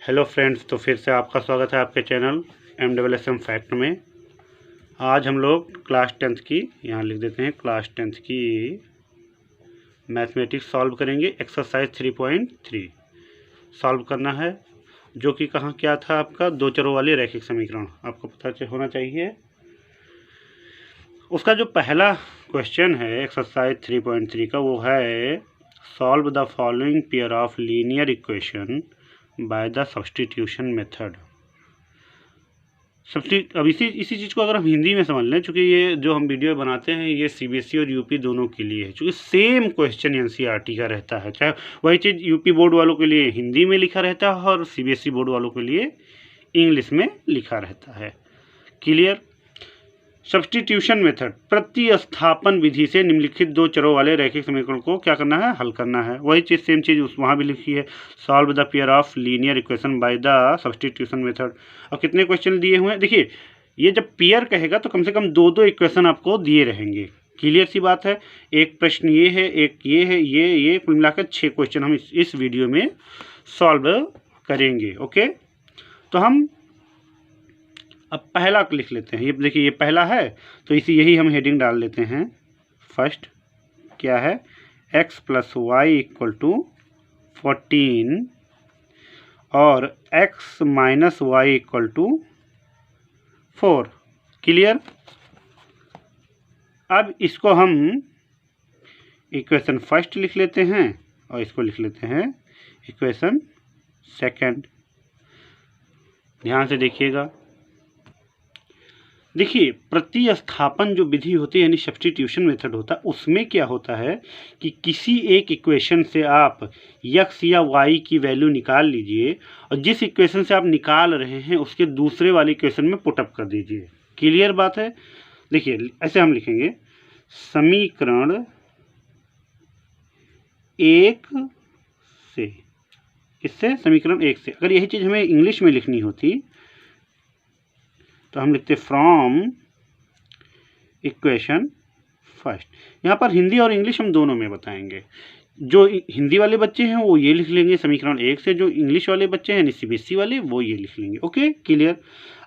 Hello friends, तो फिर से आपका स्वागत है आपके चैनल MSSM फैक्ट में। आज हम लोग क्लास 10th की, यहाँ लिख देते हैं, क्लास 10th की मैथमेटिक्स सॉल्व करेंगे। एक्सरसाइज 3.3 सॉल्व करना है, जो कि कहाँ क्या था आपका, दो चरों वाले रैखिक समीकरण आपको पता होना चाहिए। उसका जो पहला क्वेश्चन है एक्सरसाइज 3.3 का, वो है solve the following pair of linear equation by the substitution method. अब इसी चीज़ को अगर हम हिंदी में समझ लें, चूँकि ये जो हम वीडियो बनाते हैं ये CBSE और UP दोनों के लिए है, चूँकि सेम क्वेश्चन NCERT का रहता है। चाहे वही चीज़ UP बोर्ड वालों के लिए हिंदी में लिखा रहता है और CBSE बोर्ड वालों के लिए इंग्लिश में लिखा रहता है। क्लियर? सब्स्टिट्यूशन मेथड, प्रतिस्थापन विधि से निम्नलिखित दो चरों वाले रैखिक समीकरण को क्या करना है, हल करना है। वही चीज़ सेम चीज़ वहाँ भी लिखी है, solve the pair of linear equation by the substitution method. और कितने क्वेश्चन दिए हुए हैं देखिए, ये जब पेयर कहेगा तो कम से कम दो इक्वेशन आपको दिए रहेंगे। क्लियर सी बात है। एक प्रश्न ये है, एक ये है, ये कुल मिलाकर 6 क्वेश्चन हम इस वीडियो में सॉल्व करेंगे। ओके, तो हम अब पहला लिख लेते हैं। ये देखिए, ये पहला है, तो यही हम हेडिंग डाल लेते हैं। फर्स्ट क्या है, x + y = 14 और x - y = 4। क्लियर? अब इसको हम इक्वेशन फर्स्ट लिख लेते हैं और इसको लिख लेते हैं इक्वेशन सेकंड। ध्यान से देखिएगा। देखिए, प्रतिस्थापन जो विधि होती है यानी सब्स्टिट्यूशन मेथड होता है, उसमें क्या होता है कि किसी एक इक्वेशन से आप x या y की वैल्यू निकाल लीजिए और जिस इक्वेशन से आप निकाल रहे हैं उसके दूसरे वाले इक्वेशन में पुटअप कर दीजिए। क्लियर बात है? देखिए, ऐसे हम लिखेंगे, समीकरण 1 से, इससे समीकरण 1 से। अगर यही चीज़ हमें इंग्लिश में लिखनी होती तो हम लिखते फ्रॉम इक्वेशन फर्स्ट। यहाँ पर हिंदी और इंग्लिश हम दोनों में बताएंगे। जो हिंदी वाले बच्चे हैं वो ये लिख लेंगे समीकरण 1 से, जो इंग्लिश वाले बच्चे हैं यानी CBSE वाले वो ये लिख लेंगे। Okay, clear?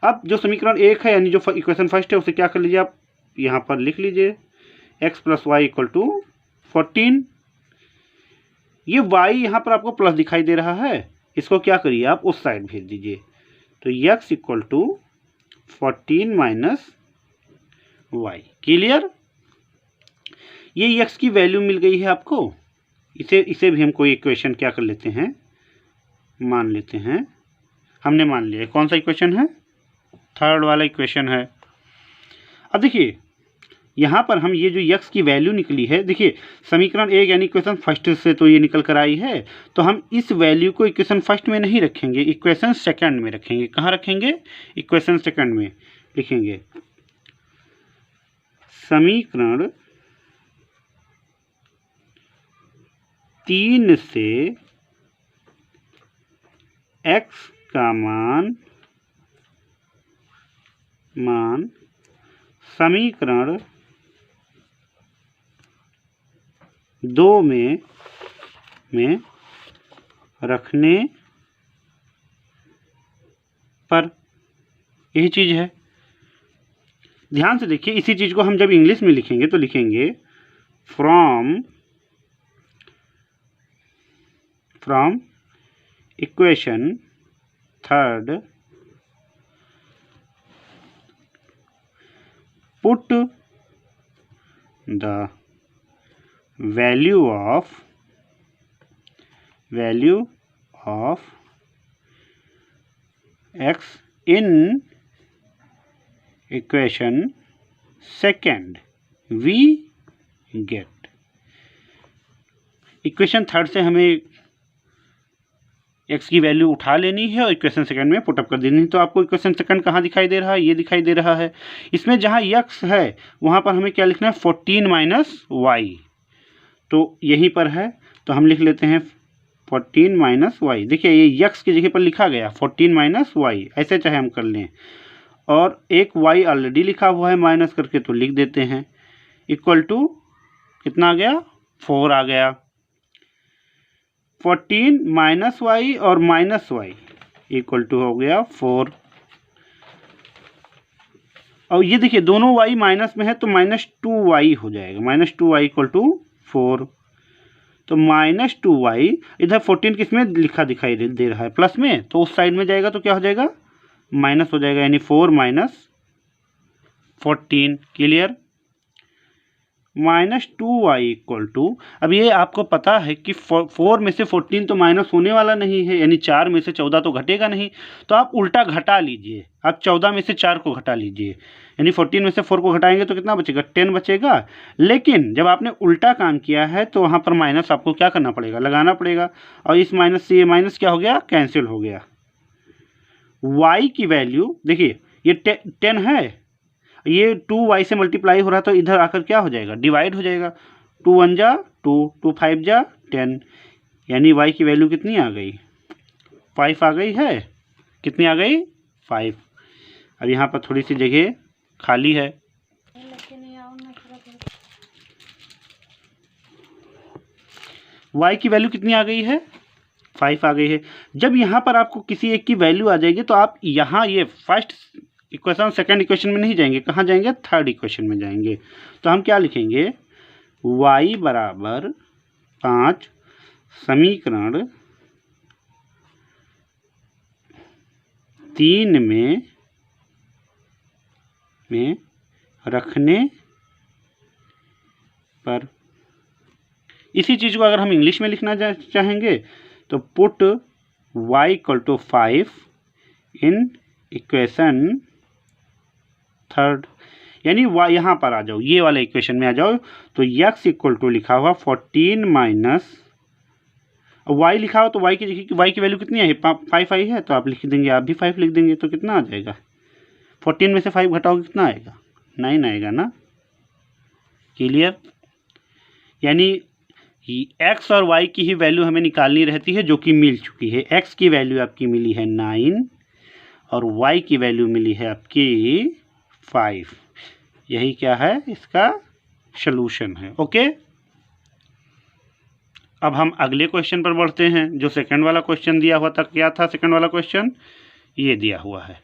अब जो समीकरण 1 है यानी जो इक्वेशन फर्स्ट है उसे क्या कर लीजिए, आप यहाँ पर लिख लीजिए x + y = 14। ये y यहाँ पर आपको प्लस दिखाई दे रहा है, इसको क्या करिए, आप उस साइड भेज दीजिए। तो x = 14 - y। क्लियर? ये x की वैल्यू मिल गई है आपको। इसे भी हम कोई इक्वेशन क्या कर लेते हैं, मान लेते हैं। हमने मान लिया। कौन सा इक्वेशन है, थर्ड वाला इक्वेशन है। अब देखिए, यहाँ पर हम ये जो x की वैल्यू निकली है, देखिए समीकरण 1 यानी इक्वेशन फर्स्ट से तो ये निकल कर आई है, तो हम इस वैल्यू को इक्वेशन फर्स्ट में नहीं रखेंगे, इक्वेशन सेकंड में रखेंगे। कहाँ रखेंगे, इक्वेशन सेकंड में लिखेंगे समीकरण 3 से x का मान समीकरण 2 में रखने पर, यही चीज़ है। ध्यान से देखिए, इसी चीज़ को हम जब इंग्लिश में लिखेंगे तो लिखेंगे from equation third put the value of x in equation second, we get। Equation third से हमें x की वैल्यू उठा लेनी है और इक्वेशन सेकंड में पुटअप कर देनी है। तो आपको इक्वेशन सेकंड कहाँ दिखाई दे रहा है, ये दिखाई दे रहा है। इसमें जहाँ x है वहाँ पर हमें क्या लिखना है, 14 - y। तो यहीं पर है, तो हम लिख लेते हैं 14 - y। देखिए, ये x की जगह पर लिखा गया 14 - y, ऐसे चाहे हम कर लें। और एक y ऑलरेडी लिखा हुआ है माइनस करके, तो लिख देते हैं इक्वल टू कितना आ गया, 4 आ गया। 14 - y और -y इक्वल टू हो गया 4। और ये देखिए दोनों y माइनस में है तो -2y हो जाएगा, -2y इक्वल टू 4। तो -2y इधर 14 किस में लिखा दिखाई दे रहा है, प्लस में, तो उस साइड में जाएगा तो क्या हो जाएगा, माइनस हो जाएगा, यानी 4 minus 14। Clear. -2y equal to, अब ये आपको पता है कि 4 में से 14 तो माइनस होने वाला नहीं है, यानी 4 में से 14 तो घटेगा नहीं, तो आप उल्टा घटा लीजिए, आप 14 में से 4 को घटा लीजिए, यानी 14 में से 4 को घटाएंगे तो कितना बचेगा, 10 बचेगा। लेकिन जब आपने उल्टा काम किया है तो वहाँ पर माइनस आपको क्या करना पड़ेगा, लगाना पड़ेगा, और इस माइनस से ये माइनस क्या हो गया, कैंसिल हो गया। y की वैल्यू देखिए ये 10 है, ये 2y से मल्टीप्लाई हो रहा है तो इधर आकर क्या हो जाएगा, डिवाइड हो जाएगा, 2 1 जा 2, 2 5 जा 10, यानी y की वैल्यू कितनी आ गई, 5 आ गई है। कितनी आ गई, 5। अब यहाँ पर थोड़ी सी जगह खाली है, y की वैल्यू कितनी आ गई है, 5 आ गई है। जब यहाँ पर आपको किसी एक की वैल्यू आ जाएगी तो आप यहाँ ये फर्स्ट इक्वेशन सेकंड इक्वेशन में नहीं जाएंगे, कहाँ जाएंगे, थर्ड इक्वेशन में जाएंगे। तो हम क्या लिखेंगे, y बराबर 5 समीकरण 3 में रखने पर, इसी चीज़ को अगर हम इंग्लिश में लिखना चाहेंगे तो put y equal to 5 in equation third, यानी y यहाँ पर आ जाओ, ये वाले इक्वेशन में आ जाओ, तो x इक्वल टू लिखा हुआ 14 माइनस, y लिखा हो तो y की वैल्यू कितनी है, 5 आई है, तो आप लिख देंगे, आप भी 5 लिख देंगे, तो कितना आ जाएगा, 14 में से 5 घटाओगे कितना आएगा, 9 आएगा ना। क्लियर। यानी x और y की ही वैल्यू हमें निकालनी रहती है जो कि मिल चुकी है। x की वैल्यू आपकी मिली है 9 और y की वैल्यू मिली है आपकी 5। यही क्या है, इसका सलूशन है। ओके, अब हम अगले क्वेश्चन पर बढ़ते हैं। जो सेकंड वाला क्वेश्चन दिया हुआ था, क्या था सेकंड वाला क्वेश्चन, ये दिया हुआ है,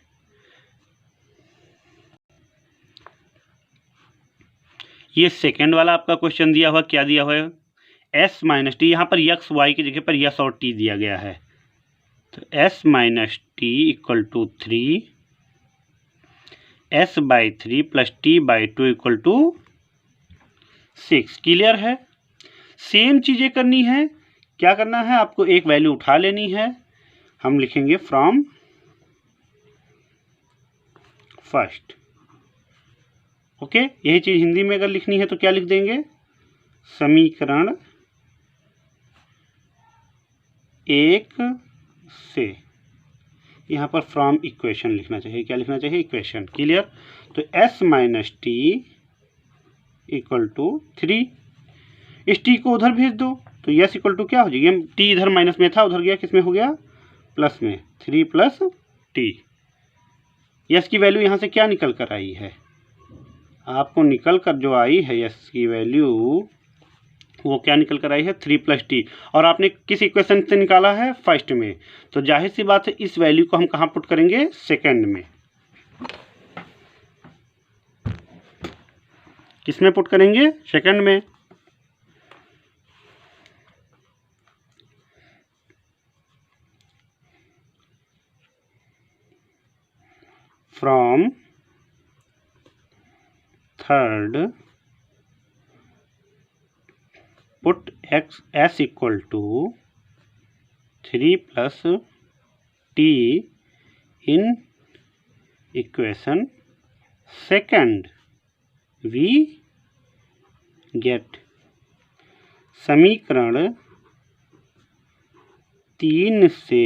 ये सेकंड वाला आपका क्वेश्चन दिया हुआ, क्या दिया हुआ है, s माइनस टी, यहाँ पर x y की जगह पर s और t दिया गया है, तो s minus T equal to 3, s by 3 plus t by 2 equal to 6। Clear है। सेम चीज़ें करनी है, क्या करना है, आपको एक वैल्यू उठा लेनी है, हम लिखेंगे फ्रॉम फर्स्ट। ओके, यही चीज़ हिंदी में अगर लिखनी है तो क्या लिख देंगे, समीकरण 1 से, यहाँ पर फ्रॉम इक्वेशन लिखना चाहिए, क्या लिखना चाहिए, इक्वेशन। क्लियर। तो s minus T equal to 3, इस टी को उधर भेज दो तो s इक्वल टू क्या हो जाएगी, टी इधर माइनस में था, उधर गया किस में हो गया, प्लस में, 3 प्लस टी। s की वैल्यू यहाँ से क्या निकल कर आई है, आपको निकल कर जो आई है s की वैल्यू, वो क्या निकल कर आई है, 3 प्लस टी, और आपने किस इक्वेशन से निकाला है, फर्स्ट में, तो जाहिर सी बात है इस वैल्यू को हम कहाँ पुट करेंगे, सेकंड में। किस में पुट करेंगे, सेकंड में। From third put s equal to 3 plus T in equation second, we get समीकरण 3 से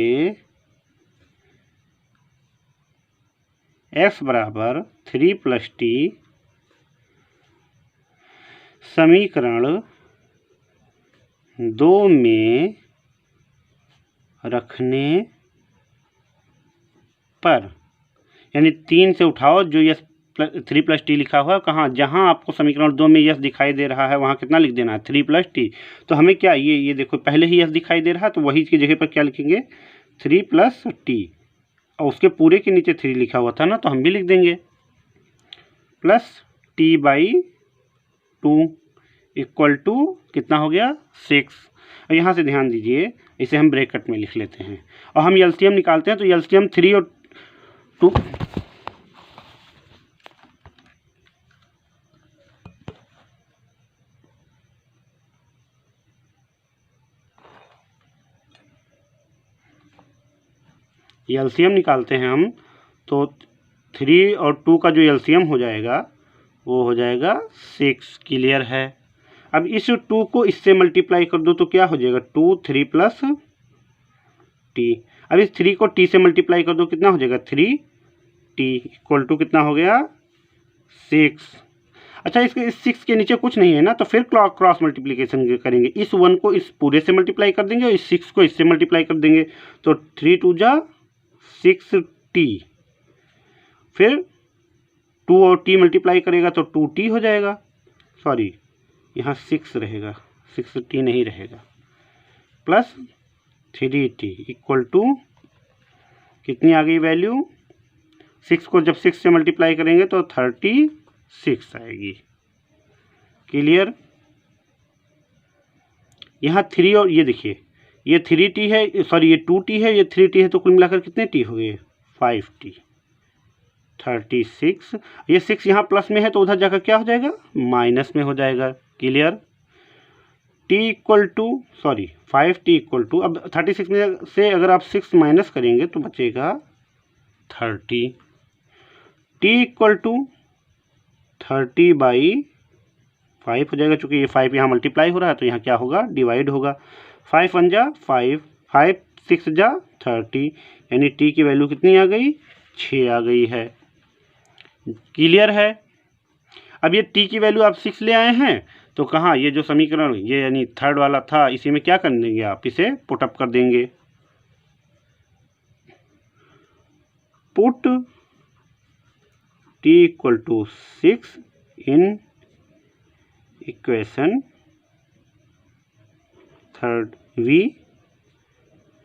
s बराबर 3 प्लस टी, समीकरण 2 में रखने पर, यानी 3 से उठाओ, जो यस 3 प्लस टी लिखा हुआ है, कहाँ, जहाँ आपको समीकरण 2 में यस दिखाई दे रहा है वहाँ कितना लिख देना है, 3 प्लस टी। तो हमें क्या, ये देखो पहले ही यस दिखाई दे रहा है, तो वही की जगह पर क्या लिखेंगे, 3 प्लस टी, और उसके पूरे के नीचे 3 लिखा हुआ था ना, तो हम भी लिख देंगे प्लस t/2 इक्वल टू कितना हो गया 6। और यहाँ से ध्यान दीजिए, इसे हम ब्रैकेट में लिख लेते हैं और हम एलसीएम निकालते हैं। तो एलसीएम 3 और 2 एलसीएम निकालते हैं हम, तो 3 और 2 का जो एलसीएम हो जाएगा वो हो जाएगा 6। क्लियर है। अब इस 2 को इससे मल्टीप्लाई कर दो तो क्या हो जाएगा 2 3 प्लस t। अब इस 3 को t से मल्टीप्लाई कर दो, कितना हो जाएगा 3t इक्वल टू कितना हो गया 6। अच्छा, इसके इस 6 के नीचे कुछ नहीं है ना, तो फिर क्रॉस मल्टीप्लिकेशन करेंगे। इस 1 को इस पूरे से मल्टीप्लाई कर देंगे और इस 6 को इससे मल्टीप्लाई कर देंगे। तो 3 2 जा 6t, फिर 2 और t मल्टीप्लाई करेगा तो 2t हो जाएगा। सॉरी, यहाँ 6 रहेगा, 6t नहीं रहेगा, प्लस 3t इक्वल टू कितनी आ गई वैल्यू 6 को जब 6 से मल्टीप्लाई करेंगे तो 36 आएगी। क्लियर। यहाँ 3 और ये देखिए, ये 3t है, सॉरी ये 2t है, ये 3t है, तो कुल मिलाकर कितने t हो गए 5t 36। ये 6 यहाँ प्लस में है तो उधर जाकर क्या हो जाएगा माइनस में हो जाएगा। Clear. t equal to sorry 5t equal to, अब 36 में से अगर आप 6 माइनस करेंगे तो बचेगा 30। t इक्वल टू 30/5 हो जाएगा, चूँकि ये 5 यहाँ मल्टीप्लाई हो रहा है तो यहाँ क्या होगा डिवाइड होगा। 5 1 जा 5, 5 6 जा 30, यानी t की वैल्यू कितनी आ गई 6 आ गई है। क्लियर है। अब ये t की वैल्यू आप 6 ले आए हैं, तो कहाँ ये जो समीकरण ये यानी थर्ड वाला था, इसी में क्या कर देंगे आप इसे पुटअप कर देंगे। Put t equal to 6 in equation third we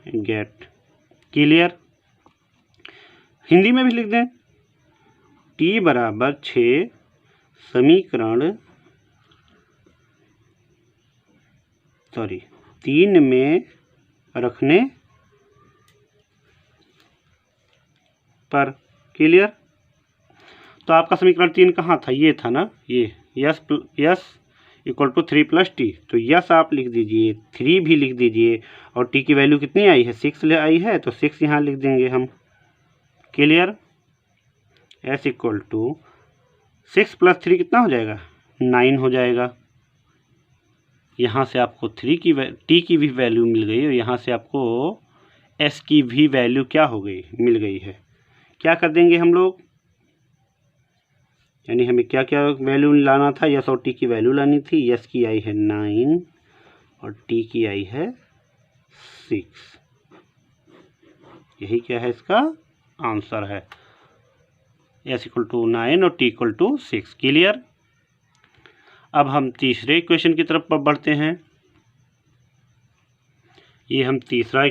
get. Clear. Hindi में भी लिख दें t बराबर 6 समीकरण 3 में रखने पर। क्लियर। तो आपका समीकरण 3 कहाँ था, ये था ना, ये S equal to 3 plus T. तो यस आप लिख दीजिए, 3 भी लिख दीजिए, और टी की वैल्यू कितनी आई है 6 ले आई है, तो 6 यहाँ लिख देंगे हम। Clear. S equal to 6 plus 3 कितना हो जाएगा 9 हो जाएगा। यहाँ से आपको टी की भी वैल्यू मिल गई और यहाँ से आपको एस की भी वैल्यू क्या हो गई मिल गई है। क्या कर देंगे हम लोग, यानी हमें क्या क्या वैल्यू लाना था, यस और टी की वैल्यू लानी थी। यस की आई है 9 और टी की आई है 6। यही क्या है इसका आंसर है, एस इक्वल टू 9 और टी इक्वल टू 6। क्लियर। अब हम तीसरे इक्वेशन की तरफ बढ़ते हैं। ये हम तीसरा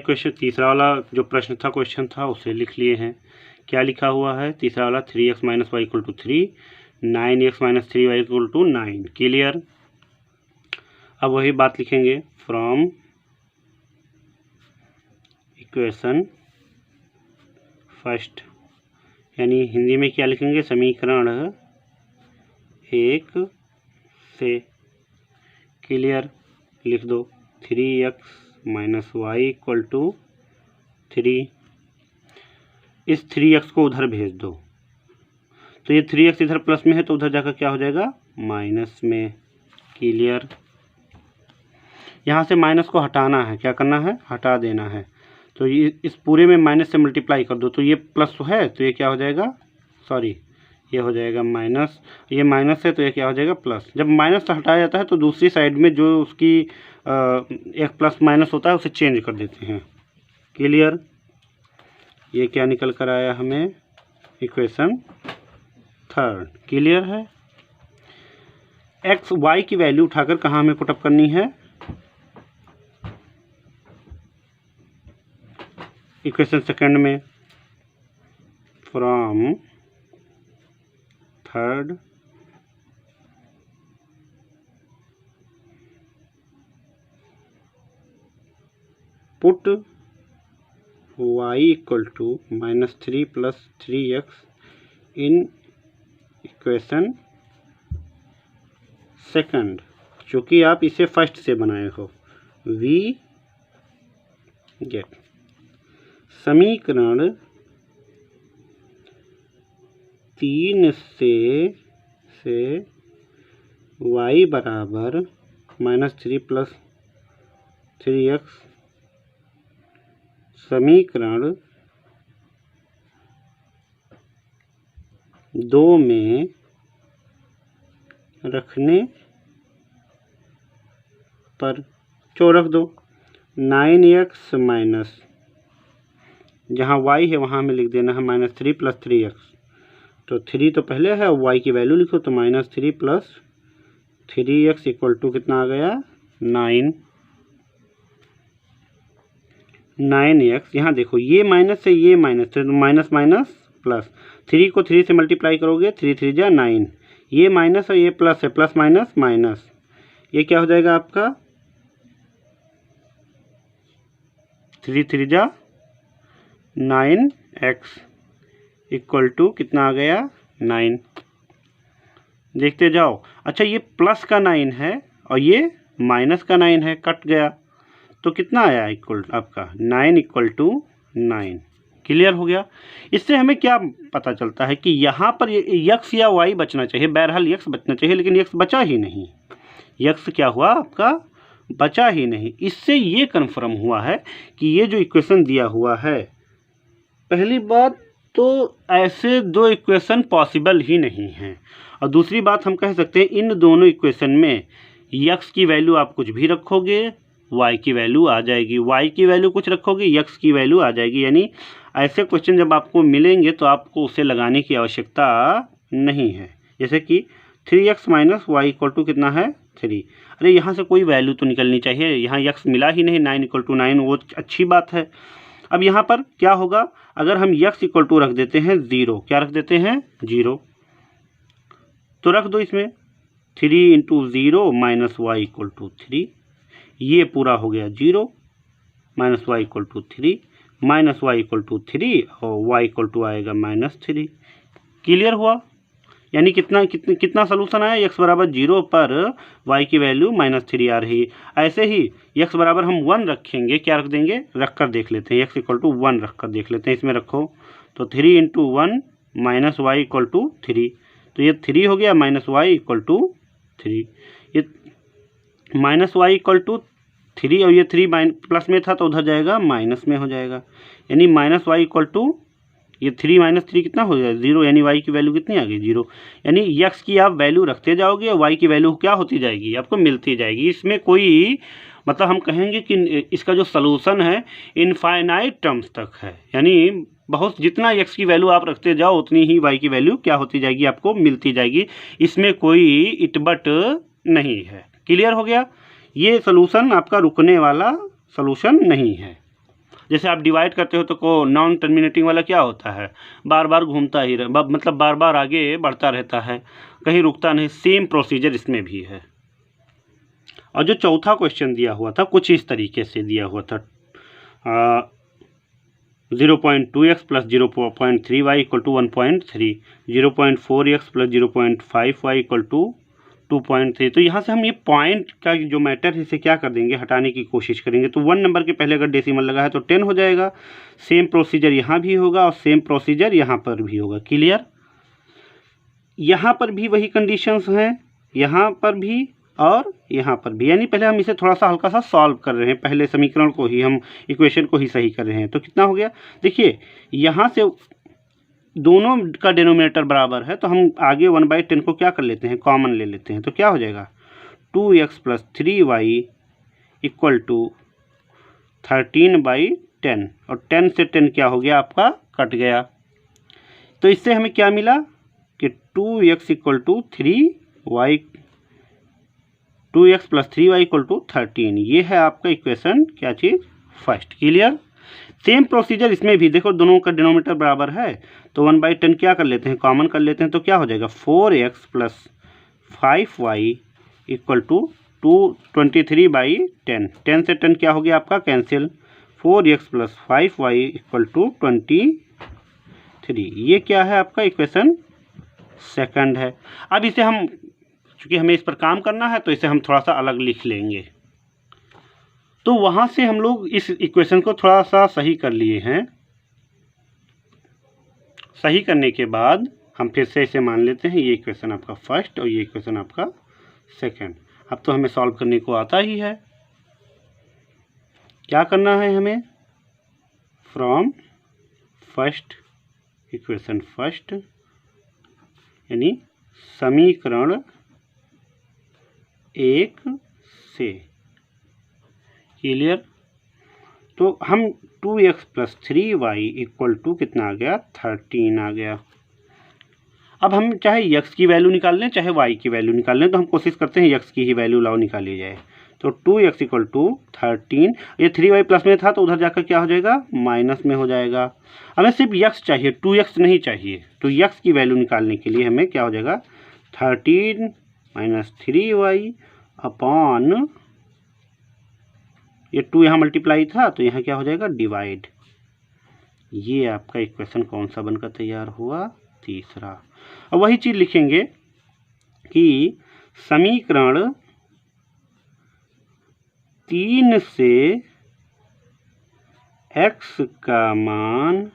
वाला जो प्रश्न था, क्वेश्चन था, उसे लिख लिए हैं। क्या लिखा हुआ है तीसरा वाला, 3x minus Y equal to 3, 9x minus 3y equal to 9। Clear. अब वही बात लिखेंगे, फ्रॉम इक्वेशन फर्स्ट, यानी हिंदी में क्या लिखेंगे, समीकरण 1 से। क्लियर। लिख दो 3x minus Y equal to 3। इस 3x को उधर भेज दो, तो ये 3x इधर प्लस में है तो उधर जाकर क्या हो जाएगा माइनस में। क्लियर। यहाँ से माइनस को हटाना है, क्या करना है हटा देना है। तो ये इस पूरे में माइनस से मल्टीप्लाई कर दो, तो ये प्लस है तो ये क्या हो जाएगा, सॉरी ये हो जाएगा माइनस, ये माइनस है तो ये क्या हो जाएगा प्लस। जब माइनस से हटाया जाता है तो दूसरी साइड में जो उसकी एक प्लस माइनस होता है उसे चेंज कर देते हैं। क्लियर। ये क्या निकल कर आया हमें, इक्वेशन थर्ड। क्लियर है। एक्स वाई की वैल्यू उठाकर कहाँ हमें पुटअप करनी है, इक्वेशन सेकंड में। From third put y equal to -3 + 3x in equation second, चूँकि आप इसे फर्स्ट से बनाए हो, वी गेट समीकरण 3 से y बराबर -3 + 3x समीकरण 2 में रखने पर क्यों रख दो, 9x माइनस, जहाँ y है वहाँ हमें लिख देना है -3 + 3x, तो 3 तो पहले है, y की वैल्यू लिखो तो -3 + 3x इक्वल टू कितना आ गया 9x। यहाँ देखो ये माइनस है, ये माइनस, तो माइनस माइनस प्लस, 3 को 3 से मल्टीप्लाई करोगे 3 3 जा 9, ये माइनस और ये प्लस है, प्लस माइनस माइनस, ये क्या हो जाएगा आपका 3 3 जा 9x इक्वल टू कितना आ गया 9। देखते जाओ। अच्छा ये प्लस का 9 है और ये माइनस का 9 है, कट गया तो कितना आया इक्वल आपका 9 इक्वल टू 9। क्लियर हो गया। इससे हमें क्या पता चलता है कि यहाँ पर यक्स या वाई बचना चाहिए, बहरहाल यक्स बचना चाहिए, लेकिन यक्स बचा ही नहीं, यक्स क्या हुआ आपका बचा ही नहीं। इससे ये कन्फर्म हुआ है कि ये जो इक्वेशन दिया हुआ है, पहली बात तो ऐसे दो इक्वेशन पॉसिबल ही नहीं हैं, और दूसरी बात हम कह सकते हैं इन दोनों इक्वेशन में यक्स की वैल्यू आप कुछ भी रखोगे y की वैल्यू आ जाएगी, y की वैल्यू कुछ रखोगे x की वैल्यू आ जाएगी। यानी ऐसे क्वेश्चन जब आपको मिलेंगे तो आपको उसे लगाने की आवश्यकता नहीं है। जैसे कि 3x - y इक्वल टू कितना है 3, अरे यहाँ से कोई वैल्यू तो निकलनी चाहिए, यहाँ x मिला ही नहीं, 9 = 9, वो अच्छी बात है। अब यहाँ पर क्या होगा, अगर हम x इक्वल टू रख देते हैं 0, क्या रख देते हैं 0, तो रख दो इसमें 3 × 0 - y इक्वल टू 3, ये पूरा हो गया 0 - y equal to 3, -y equal to 3 और y इक्वल टू आएगा -3। क्लियर हुआ। यानी कितना सोल्यूशन आया, x बराबर 0 पर y की वैल्यू -3 आ रही है। ऐसे ही x बराबर हम 1 रखेंगे, क्या रख देंगे, रख कर देख लेते हैं, x इक्वल टू 1 रख कर देख लेते हैं। इसमें रखो तो 3 × 1 - y इक्वल टू 3, तो ये 3 हो गया, -y इक्वल टू 3, ये -y इक्वल टू 3 और ये 3 प्लस में था तो उधर जाएगा माइनस में हो जाएगा। यानी -y इक्वल टू ये 3 - 3 कितना हो जाएगा 0, यानी y की वैल्यू कितनी आ गई 0। यानी x की आप वैल्यू रखते जाओगे और y की वैल्यू क्या होती जाएगी, आपको मिलती जाएगी। इसमें कोई मतलब हम कहेंगे कि इसका जो सलूशन है इनफाइनाइट टर्म्स तक है, यानी बहुत जितना x की वैल्यू आप रखते जाओ उतनी ही y की वैल्यू क्या होती जाएगी, आपको मिलती जाएगी। इसमें कोई इटबट नहीं है। क्लियर हो गया। ये सलूशन आपका रुकने वाला सलूशन नहीं है। जैसे आप डिवाइड करते हो तो को नॉन टर्मिनेटिंग वाला क्या होता है, बार बार घूमता ही मतलब बार बार आगे बढ़ता रहता है, कहीं रुकता नहीं। सेम प्रोसीजर इसमें भी है। और जो चौथा क्वेश्चन दिया हुआ था कुछ इस तरीके से दिया हुआ था, 0.2x + 0.3y equal to 1.3, 0.4x + 0.5y equal to 2.3। तो यहाँ से हम ये पॉइंट का जो मैटर है इसे क्या कर देंगे, हटाने की कोशिश करेंगे। तो 1 नंबर के पहले अगर डेसिमल लगा है तो 10 हो जाएगा। सेम प्रोसीजर यहाँ भी होगा और सेम प्रोसीजर यहाँ पर भी होगा। क्लियर। यहाँ पर भी वही कंडीशंस हैं, यहाँ पर भी और यहाँ पर भी। यानी पहले हम इसे थोड़ा सा हल्का सा सॉल्व कर रहे हैं, पहले समीकरण को ही हम इक्वेशन को ही सही कर रहे हैं। तो कितना हो गया, देखिए यहाँ से दोनों का डिनोमिनेटर बराबर है तो हम आगे 1/10 को क्या कर लेते हैं, कॉमन ले लेते हैं। तो क्या हो जाएगा 2x + 3y इक्वल टू 13/10, और 10 से 10 क्या हो गया आपका कट गया। तो इससे हमें क्या मिला कि 2x + 3y 2x + 3y equal to 13। ये है आपका इक्वेशन क्या चीज़ फर्स्ट। क्लियर। सेम प्रोसीजर इसमें भी देखो, दोनों का डिनोमिनेटर बराबर है तो 1/10 क्या कर लेते हैं, कॉमन कर लेते हैं, तो क्या हो जाएगा 4x + 5y = 223/10। 10 से 10 क्या हो गया आपका कैंसिल, 4x + 5y = 23। ये क्या है आपका इक्वेशन सेकंड है। अब इसे हम, चूंकि हमें इस पर काम करना है तो इसे हम थोड़ा सा अलग लिख लेंगे। तो वहाँ से हम लोग इस इक्वेशन को थोड़ा सा सही कर लिए हैं। सही करने के बाद हम फिर से इसे मान लेते हैं, ये इक्वेशन आपका फर्स्ट और ये इक्वेशन आपका सेकंड। अब तो हमें सॉल्व करने को आता ही है। क्या करना है हमें, फ्रॉम फर्स्ट इक्वेशन फर्स्ट, यानी समीकरण 1 से, क्लियर। तो हम 2x + 3y = कितना आ गया, 13 आ गया। अब हम चाहे x की वैल्यू निकाल लें चाहे y की वैल्यू निकाल लें, तो हम कोशिश करते हैं x की ही वैल्यू लाओ निकाली जाए। तो 2x = 13, ये 3y प्लस में था तो उधर जाकर क्या हो जाएगा, माइनस में हो जाएगा। हमें सिर्फ x चाहिए, 2x नहीं चाहिए। तो x की वैल्यू निकालने के लिए हमें क्या हो जाएगा, 13 - 3y अपॉन, ये 2 यहाँ मल्टीप्लाई था तो यहाँ क्या हो जाएगा, डिवाइड। ये आपका इक्वेशन कौन सा बनकर तैयार हुआ, तीसरा। अब वही चीज़ लिखेंगे कि समीकरण 3 से x का मान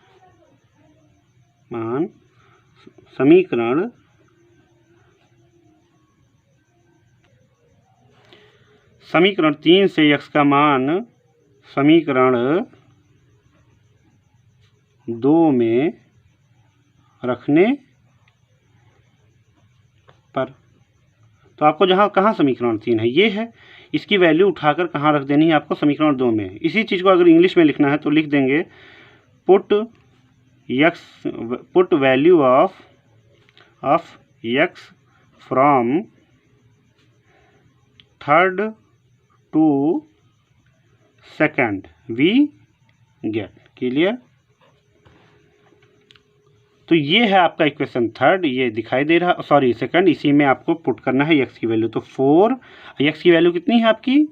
समीकरण समीकरण 3 से x का मान समीकरण 2 में रखने पर, तो आपको जहाँ कहाँ समीकरण 3 है, ये है, इसकी वैल्यू उठाकर कहाँ रख देनी है आपको, समीकरण 2 में। इसी चीज़ को अगर इंग्लिश में लिखना है तो लिख देंगे put value of x from third to second we get, clear. तो ये है आपका इक्वेशन थर्ड, ये दिखाई दे रहा, सॉरी सेकंड, इसी में आपको पुट करना है x की वैल्यू। तो 4, x की वैल्यू कितनी है आपकी,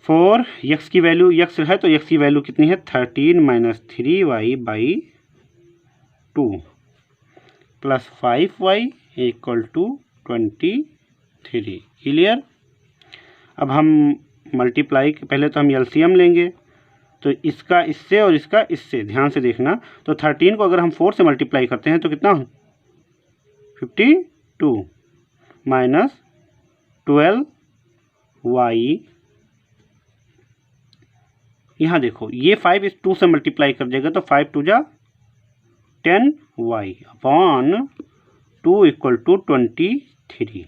4, x की वैल्यू x है तो x की वैल्यू कितनी है, 13 - 3y/2 + 5y = 23, क्लियर। अब हम मल्टीप्लाई, पहले तो हम एलसीएम लेंगे, तो इसका इससे और इसका इससे, ध्यान से देखना। तो 13 को अगर हम 4 से मल्टीप्लाई करते हैं तो कितना, 52 - 12y, यहाँ देखो ये 5 इस 2 से मल्टीप्लाई कर देगा तो 5 × 2 = 10y अपॉन 2 = 23।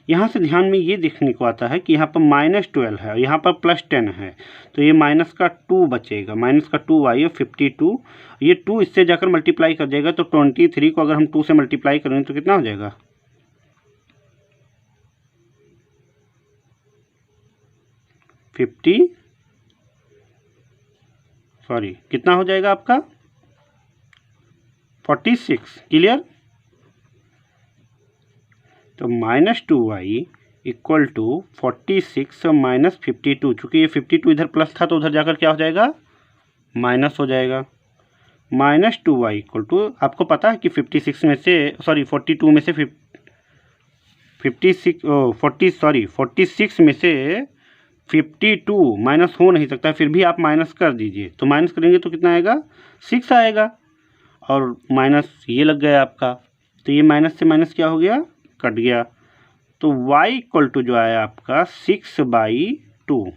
यहाँ से ध्यान में ये देखने को आता है कि यहाँ पर -12 है और यहाँ पर +10 है, तो ये माइनस का 2 बचेगा, माइनस का 2y और 52, ये 2 इससे जाकर मल्टीप्लाई कर देगा तो 23 को अगर हम 2 से मल्टीप्लाई करेंगे तो कितना हो जाएगा, 50, सॉरी कितना हो जाएगा आपका, 46, क्लियर। तो -2y = 46 - 52, चूँकि ये 52 इधर प्लस था तो उधर जाकर क्या हो जाएगा, माइनस हो जाएगा। -2y = आपको पता है कि 56 में से, सॉरी 42 में से 46 में से 52 माइनस हो नहीं सकता, फिर भी आप माइनस कर दीजिए। तो माइनस करेंगे तो कितना आएगा, 6 आएगा, और माइनस ये लग गया आपका, तो ये माइनस से माइनस क्या हो गया, कट गया। तो y = जो आया आपका 6/2,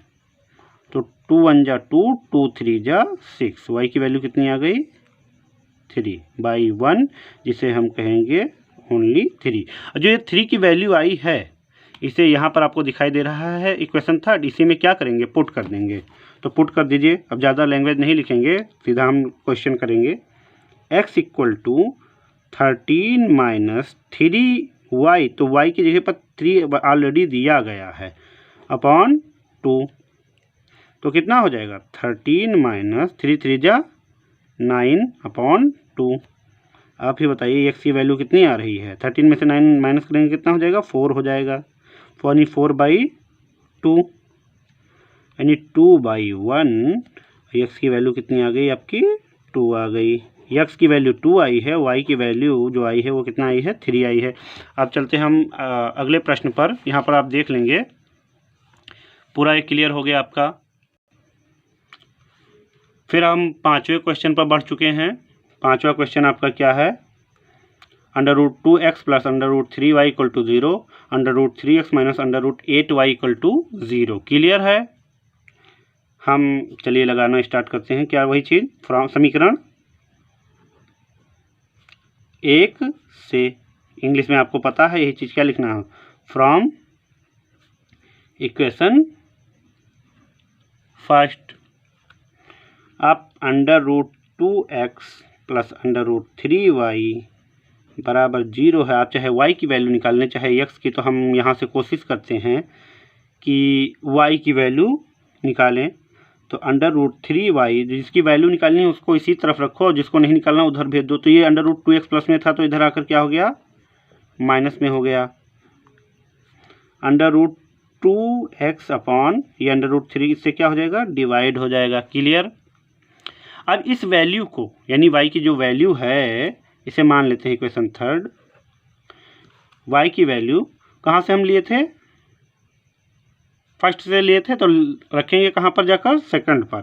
तो 2 × 1 = 2, 2 × 3 = 6, y की वैल्यू कितनी आ गई, 3/1, जिसे हम कहेंगे ओनली 3। जो ये 3 की वैल्यू आई है, इसे यहाँ पर आपको दिखाई दे रहा है इक्वेशन थर्ड, इसी में क्या करेंगे, पुट कर देंगे। तो पुट कर दीजिए, अब ज़्यादा लैंग्वेज नहीं लिखेंगे, सीधा हम क्वेश्चन करेंगे। x = 13 माइनस 3y, तो y की जगह पर 3 ऑलरेडी दिया गया है, अपॉन 2, तो कितना हो जाएगा 13 माइनस 3 3 जा 9 अपॉन 2। आप ही बताइए x की वैल्यू कितनी आ रही है, 13 में से 9 माइनस करेंगे कितना हो जाएगा, 4 हो जाएगा, यानी 4/2, यानी 2/1। x की वैल्यू कितनी आ गई आपकी, 2 आ गई। x की वैल्यू 2 आई है, y की वैल्यू जो आई है वो कितना आई है, 3 आई है। अब चलते हैं हम अगले प्रश्न पर। यहाँ पर आप देख लेंगे, पूरा एक क्लियर हो गया आपका। फिर हम 5वें क्वेश्चन पर बढ़ चुके हैं। 5वां क्वेश्चन आपका क्या है, √2x plus √3y equal to 0, √3x minus √8y equal to 0। Clear है। हम चलिए लगाना स्टार्ट करते हैं। क्या वही चीज़, फ्रॉम समीकरण 1 से, इंग्लिश में आपको पता है यही चीज़ क्या लिखना है, फ्रॉम इक्वेशन फर्स्ट। आप √2x प्लस √3y बराबर 0 है। आप चाहे y की वैल्यू निकालने चाहे x की, तो हम यहाँ से कोशिश करते हैं कि y की वैल्यू निकालें। तो √3y जिसकी वैल्यू निकालनी है उसको इसी तरफ रखो, जिसको नहीं निकालना उधर भेज दो। तो ये √2x प्लस में था तो इधर आकर क्या हो गया, माइनस में हो गया। √2x अपॉन ये √3 इससे क्या हो जाएगा, डिवाइड हो जाएगा। क्लियर। अब इस वैल्यू को, यानी y की जो वैल्यू है, इसे मान लेते हैं इक्वेशन थर्ड। y की वैल्यू कहाँ से हम लिए थे, फर्स्ट से लिए थे, तो रखेंगे कहाँ पर जाकर, सेकंड पर।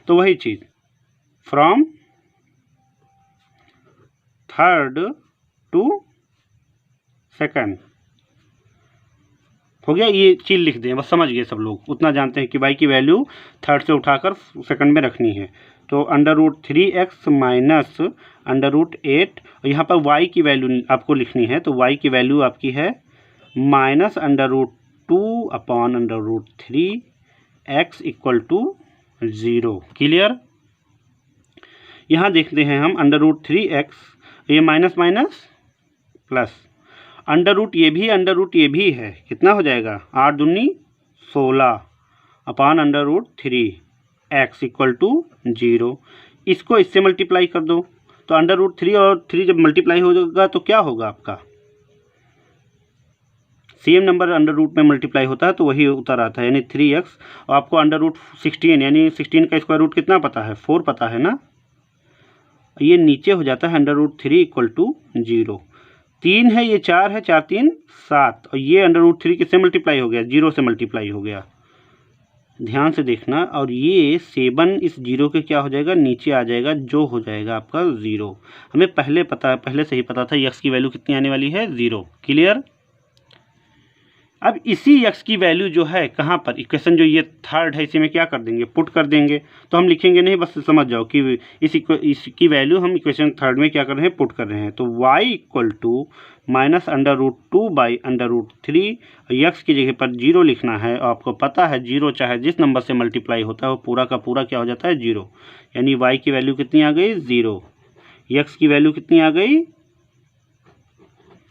तो वही चीज़, फ्रॉम थर्ड टू सेकंड हो गया। ये चीज़ लिख दें, बस समझ गए सब लोग, उतना जानते हैं कि y की वैल्यू थर्ड से उठाकर सेकंड में रखनी है। तो √3x माइनस √8, यहाँ पर y की वैल्यू आपको लिखनी है, तो y की वैल्यू आपकी है minus √2 upon √3x equal to 0। Clear. यहाँ देखते हैं हम √3x, ये माइनस माइनस प्लस, ये भी है, कितना हो जाएगा, 8 दूनी 16 अपॉन √3x इक्वल टू 0। इसको इससे मल्टीप्लाई कर दो, तो √3 और 3 जब मल्टीप्लाई होगा तो क्या होगा आपका, सेम नंबर अंडर रूट में मल्टीप्लाई होता है तो वही उतर आता है, यानी 3x। और आपको √16 यानी 16 का स्क्वायर रूट कितना पता है, 4 पता है ना। ये नीचे हो जाता है √3 इक्वल टू 0। 3 है, ये 4 है, 4 3 7, और ये √3 किससे मल्टीप्लाई हो गया, 0 से मल्टीप्लाई हो गया। ध्यान से देखना, और ये 7 इस 0 के क्या हो जाएगा, नीचे आ जाएगा, जो हो जाएगा आपका 0। हमें पहले से ही पता था x की वैल्यू कितनी आने वाली है, 0। क्लियर। अब इसी x की वैल्यू जो है कहाँ पर, इक्वेशन जो ये थर्ड है, इसी में क्या कर देंगे, पुट कर देंगे। तो हम लिखेंगे नहीं, बस समझ जाओ कि इसकी वैल्यू हम इक्वेशन थर्ड में क्या कर रहे हैं, पुट कर रहे हैं। तो y equal to minus √2/√3, x की जगह पर 0 लिखना है। और आपको पता है 0 चाहे जिस नंबर से मल्टीप्लाई होता है वो पूरा का पूरा क्या हो जाता है, 0। यानी y की वैल्यू कितनी आ गई, 0। x की वैल्यू कितनी आ गई,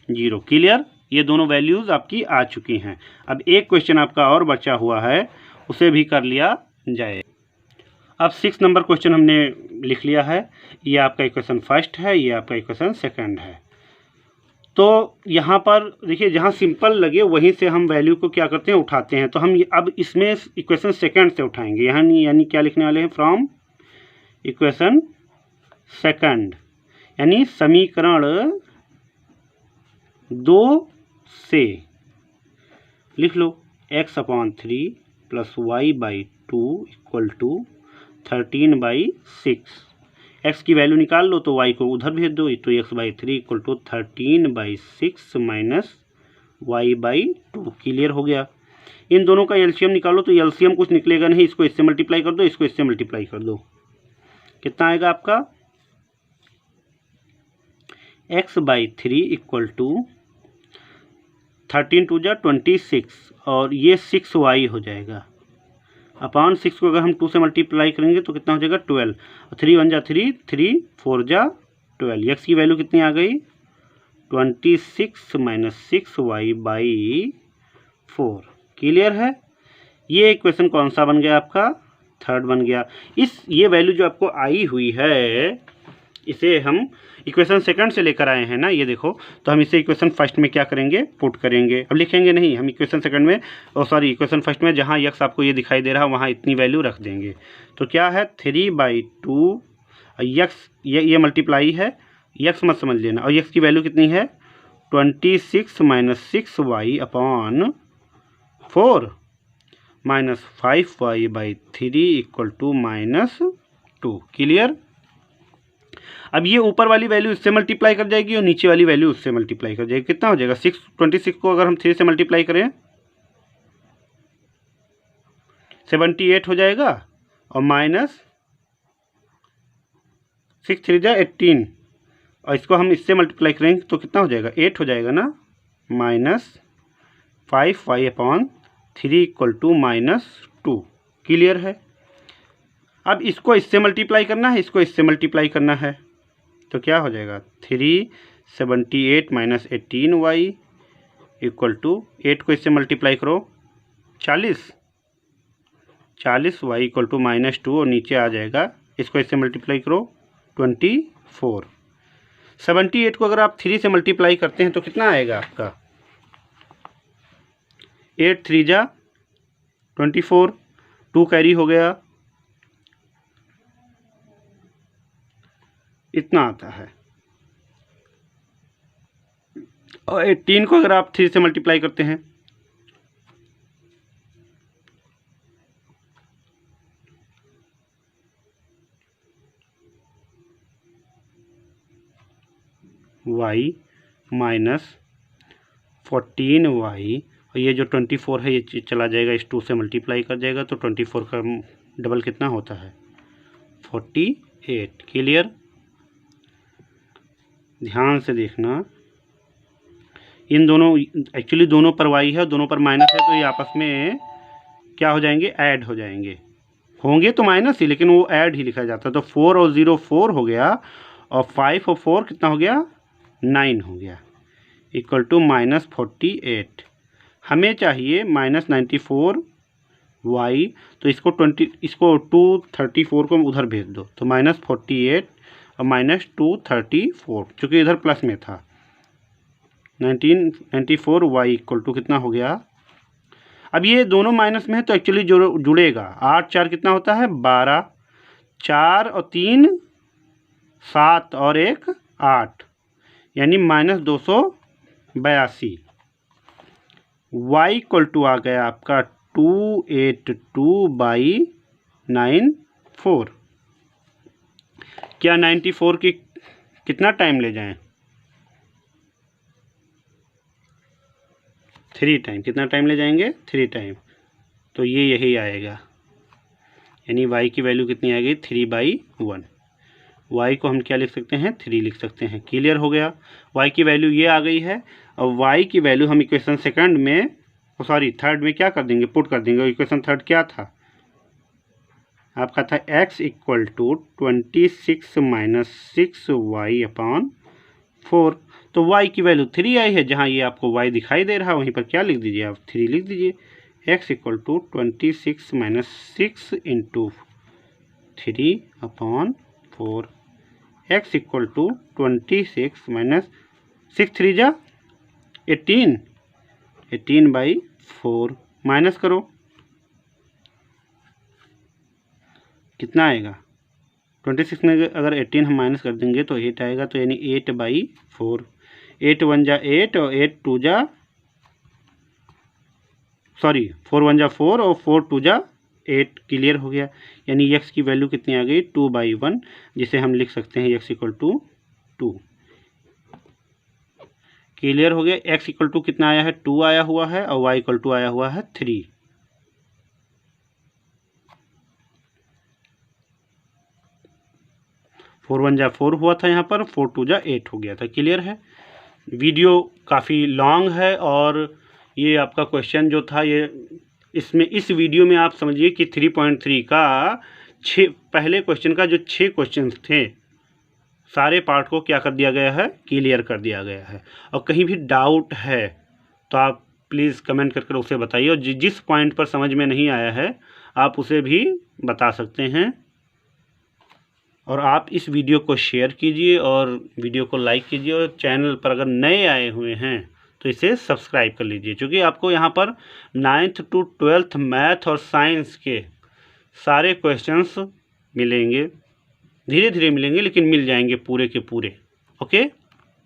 0। क्लियर। ये दोनों वैल्यूज़ आपकी आ चुकी हैं। अब एक क्वेश्चन आपका और बचा हुआ है, उसे भी कर लिया जाए। अब 6 नंबर क्वेश्चन हमने लिख लिया है। ये आपका इक्वेशन फर्स्ट है, ये आपका इक्वेशन सेकंड है। तो यहाँ पर देखिए, जहाँ सिंपल लगे वहीं से हम वैल्यू को क्या करते हैं, उठाते हैं। तो हम अब इसमें इक्वेशन सेकंड से उठाएंगे। यहाँ यानी क्या लिखने वाले हैं, फ्रॉम इक्वेशन सेकंड, यानी समीकरण 2 से लिख लो x/3 plus y/2 equal to 13/6। x की वैल्यू निकाल लो तो y को उधर भेज दो, तो x/3 equal to 13/6 minus y/2। Clear हो गया। इन दोनों का एलसीएम निकालो, तो एलसीएम कुछ निकलेगा नहीं, इसको इससे मल्टीप्लाई कर दो, इसको इससे मल्टीप्लाई कर दो, कितना आएगा आपका, x/3 इक्वल टू 13 2 जा 26, और ये 6y हो जाएगा। अपॉन 6 को अगर हम 2 से मल्टीप्लाई करेंगे तो कितना हो जाएगा, 12। 3 1 जा 3, 3 4 जा 12। x की वैल्यू कितनी आ गई, 26 माइनस 6y/4। क्लियर है। ये इक्वेशन कौन सा बन गया आपका? थर्ड बन गया। ये वैल्यू जो आपको आई हुई है इसे हम इक्वेशन सेकंड से लेकर आए हैं ना, ये देखो। तो हम इसे इक्वेशन फर्स्ट में क्या करेंगे? पुट करेंगे। अब लिखेंगे नहीं, हम इक्वेशन सेकंड में इक्वेशन फर्स्ट में जहाँ यक्स आपको ये दिखाई दे रहा है वहाँ इतनी वैल्यू रख देंगे। तो क्या है? 3/2 यक्स, ये मल्टीप्लाई है, यक्स मत समझ लेना। और यक्स की वैल्यू कितनी है? 26 minus 6y/4 minus 5y/3 equal to -2। Clear. अब ये ऊपर वाली वैल्यू इससे मल्टीप्लाई कर जाएगी और नीचे वाली वैल्यू उससे मल्टीप्लाई कर जाएगी। कितना हो जाएगा? 26 को अगर हम 3 से मल्टीप्लाई करें 78 हो जाएगा, और माइनस 6 3 जा 18, और इसको हम इससे मल्टीप्लाई करेंगे तो कितना हो जाएगा? 8 हो जाएगा ना। Minus 5y/3 equal to -2। Clear है। अब इसको इससे मल्टीप्लाई करना है, इसको इससे मल्टीप्लाई करना है, तो क्या हो जाएगा? 378 माइनस 18y इक्वल टू 8 को इससे मल्टीप्लाई करो 40y इक्वल टू -2, और नीचे आ जाएगा, इसको इससे मल्टीप्लाई करो 24। 78 को अगर आप 3 से मल्टीप्लाई करते हैं तो कितना आएगा आपका? 8 3 जा 24, 2 कैरी हो गया, इतना आता है। और 18 को अगर आप 3 से मल्टीप्लाई करते हैं y माइनस 14y, और ये जो 24 है ये चला जाएगा, इस 2 से मल्टीप्लाई कर जाएगा, तो 24 का डबल कितना होता है? 48। क्लियर। ध्यान से देखना, इन दोनों एक्चुअली दोनों पर y है, दोनों पर माइनस है, तो ये आपस में क्या हो जाएंगे? ऐड हो जाएंगे। होंगे तो माइनस ही, लेकिन वो ऐड ही लिखा जाता है। तो 4 और 0 4 हो गया, और 5 और 4 कितना हो गया? 9 हो गया, इक्वल टू -48। हमें चाहिए -94y, तो इसको 234 को उधर भेज दो, तो -48 और -234, चूँकि इधर प्लस में था। 1994y इक्वल टू कितना हो गया? अब ये दोनों माइनस में है तो एक्चुअली जुड़ेगा। 8 4 कितना होता है? 12, 4 और 3 7 और 1 8, यानी -282। y इक्वल टू आ गया आपका 282/94। क्या 94 की कितना टाइम ले जाएं? 3 टाइम। कितना टाइम ले जाएंगे? 3 टाइम। तो ये यही आएगा, यानी y की वैल्यू कितनी आ गई? 3/1। y को हम क्या लिख सकते हैं? 3 लिख सकते हैं। क्लियर हो गया। y की वैल्यू ये आ गई है, और y की वैल्यू हम इक्वेशन सेकंड में थर्ड में क्या कर देंगे? पुट कर देंगे। इक्वेशन थर्ड क्या था आपका? था x equal to 26 minus 6y/4। तो y की वैल्यू 3 आई है, जहाँ ये आपको y दिखाई दे रहा है वहीं पर क्या लिख दीजिए आप? 3 लिख दीजिए। x equal to 26 minus 6 into 3/4, x equal to 26 minus 6 3 जा 18, 18/4। माइनस करो, कितना आएगा? 26 में अगर 18 हम माइनस कर देंगे तो 8 आएगा, तो यानी 8/4। 8 1 जा 8, और 8 2 जा 4 1 जा 4, और 4 2 जा 8। क्लियर हो गया। यानी x की वैल्यू कितनी आ गई? 2/1, जिसे हम लिख सकते हैं x इक्वल टू 2। क्लियर हो गया। x इक्वल टू कितना आया है? 2 आया हुआ है, और y इक्वल टू आया हुआ है 3। फोर 1 जा 4 हुआ था यहाँ पर, 4 2 जा 8 हो गया था। क्लियर है। वीडियो काफ़ी लॉन्ग है, और ये आपका क्वेश्चन जो था ये इस वीडियो में आप समझिए कि 3.3 का पहले क्वेश्चन का जो 6 क्वेश्चन थे सारे पार्ट को क्या कर दिया गया है, क्लियर कर दिया गया है। और कहीं भी डाउट है तो आप प्लीज़ कमेंट करके उसे बताइए, और जिस पॉइंट पर समझ में नहीं आया है आप उसे भी बता सकते हैं। और आप इस वीडियो को शेयर कीजिए और वीडियो को लाइक कीजिए, और चैनल पर अगर नए आए हुए हैं तो इसे सब्सक्राइब कर लीजिए, क्योंकि आपको यहाँ पर 9th to 12th मैथ और साइंस के सारे क्वेश्चंस मिलेंगे, धीरे धीरे मिलेंगे लेकिन मिल जाएंगे पूरे के पूरे। Okay,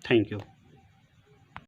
thank you.